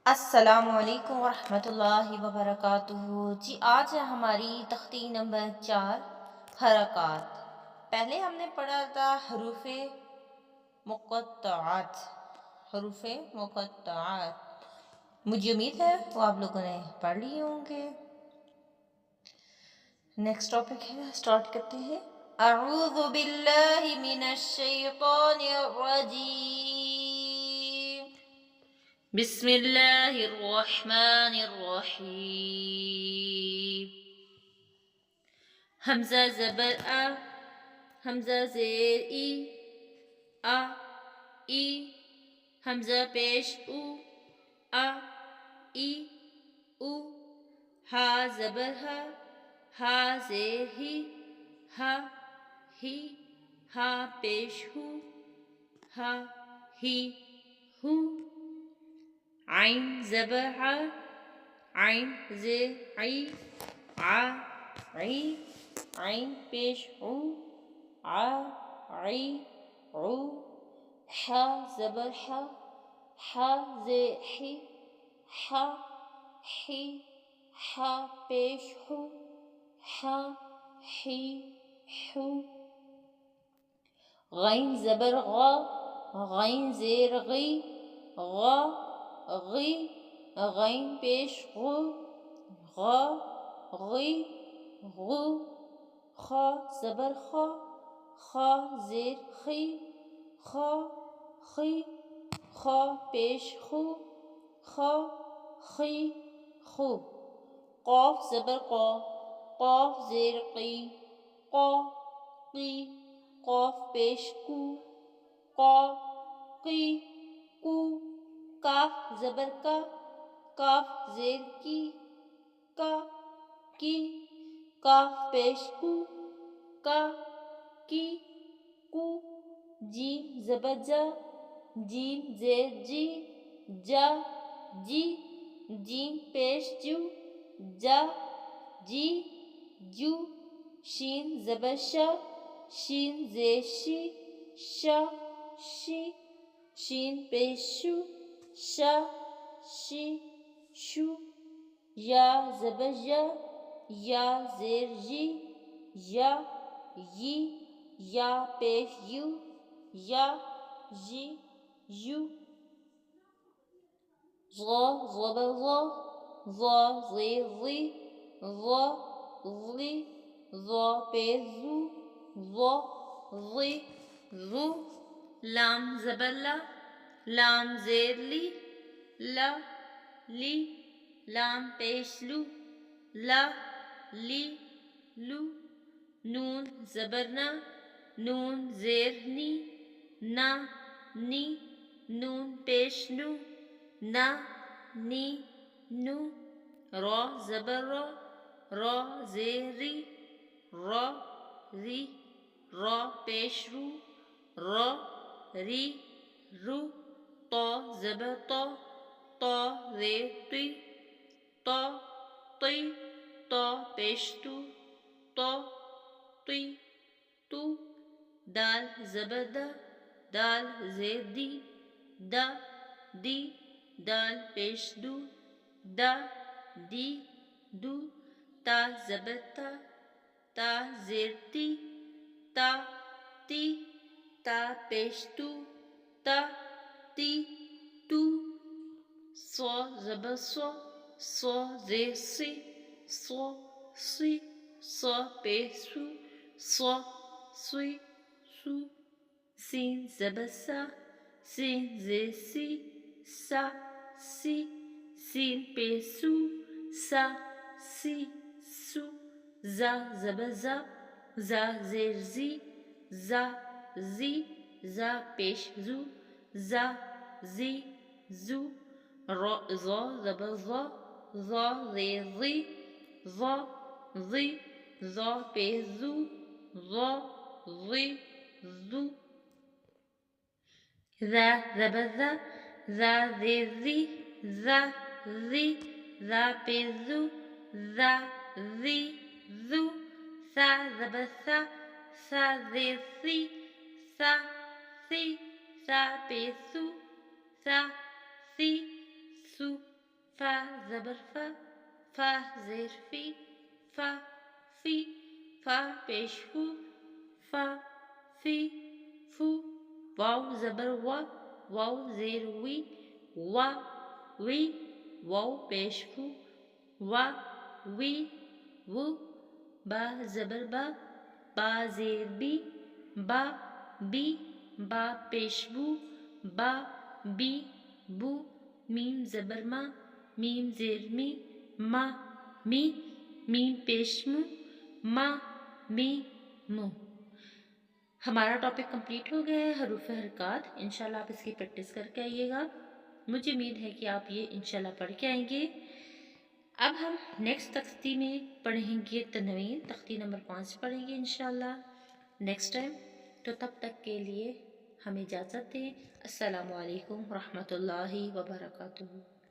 السلام علیکم ورحمۃ اللہ وبرکاتہ۔ جی آج ہے ہماری تختی نمبر 4 حرکات۔ پہلے ہم نے پڑھا تھا حروف مقطعات۔ حروف مقطعات مجھے امید ہے وہ آپ لوگوں نے پڑھ لیے ہوں گے۔ نیکسٹ ٹاپک ہے، سٹارٹ کرتے ہیں۔ اعوذ باللہ من الشیطان الرجیم، بسم اللہ الرحمن الرحیم۔ حمزہ زبر آ، حمزہ زیر ای، آ ای، حمزہ پیش او، آ ای او، ہا زبر ہا، ہا زیر ہی، ہا ہی، ہا پیش ہو، ہا ہی ہو، عین زبر ع، عین زیر عی، ع عی، عین پیش عو، ع عی عو، ح زبر ح، ح زیر حی، ح حی، ح پیش حو، ح حی حو، غین زبر غا، غین زیر غی، غا غی، غین پیش غو، غا غی غو، خا زبر خا، خا زیر خی، خا خی، خا پیش خو، خا خی خو، قاف زبر قا، قاف زیر قی، قا قی، قاف پیش کو، قا قی کو، کاف زبر کا، کاف زیر کی، کا کی، کاف پیش کو، کا کی کو، جیم زبر جا، جیم زیر جی، جا جی، جیم پیش جو، جا جی جو، شین زبر شا، شین زیر شی، شا شی، شین پیش شو، شا شی شو، یا زبر یا، یا زیر یی، یا یی، یا پیش یو، یا یی یو، ظا زبر ظا، ظا زیر ظی، ظا ظی، ظا پیش ظو، ظا ظی ظو، لام زبر لا، لام زیر لی، لا لی، لام پیش لو، لا لی لو، نون زبر نا، نون زیر نی، نا نی، نون پیش نو، نا نی نو، را زبر را، را زیر ری، را ری، را پیش رو، را ری رو، طا زبر طا، طا زیر تی، طا تی، طا پیش تو، طا تی تو، دال زبر دا، دال زیر دی، دا دی، دال پیش دو، دا دی دو، تا زبر تا، تا زیر تی، تا تی، تا پیش تو، تا تی تو، صا زبر صا، صا زیر سی، صا سی، صا پیش سو، صا سی سو، سین زبر سا، سین زیر سی، سا سی، سین پیش سو، سا سی سو، زا زبر زا، زا زیر زی، زا زی، زا پیش زو، زا زی زو، ظا زبر ظا، ظا زیر ظی، ظا ظی، ظا پیش زو، ظا ظی زو، ذا زبر ذا، ذا زیر ذی، ذا ذی، ذا پیش ذو، ذا ذی ذو، ثا زبر ثا، ثا زیر ثی، ثا ثی، ثا پیش ثو، ثا ثی ثو، فا زبر فا، فا زیر فی، فا فی، فا پیش فو، فا فی فو، واو زبر وا، واو زیر وی، وا وی، واو پیش فو، وا وی وو، با زبر با، با زیر بی، با بی، با پیش بو، با بی بو، میم زبر ما، میم زیر می، ما می، میم پیش مو، ما می مو۔ ہمارا ٹاپک کمپلیٹ ہو گیا ہے حروف حرکات۔ انشاءاللہ آپ اس کی پریکٹس کر کے آئیے گا، مجھے امید ہے کہ آپ یہ انشاءاللہ پڑھ کے آئیں گے۔ اب ہم نیکسٹ تختی میں پڑھیں گے تنوین، تختی نمبر 5 پڑھیں گے انشاءاللہ نیکسٹ ٹائم۔ تو تب تک کے لیے ہمیں اجازت دیں۔ السلام علیکم ورحمۃ اللہ وبرکاتہ۔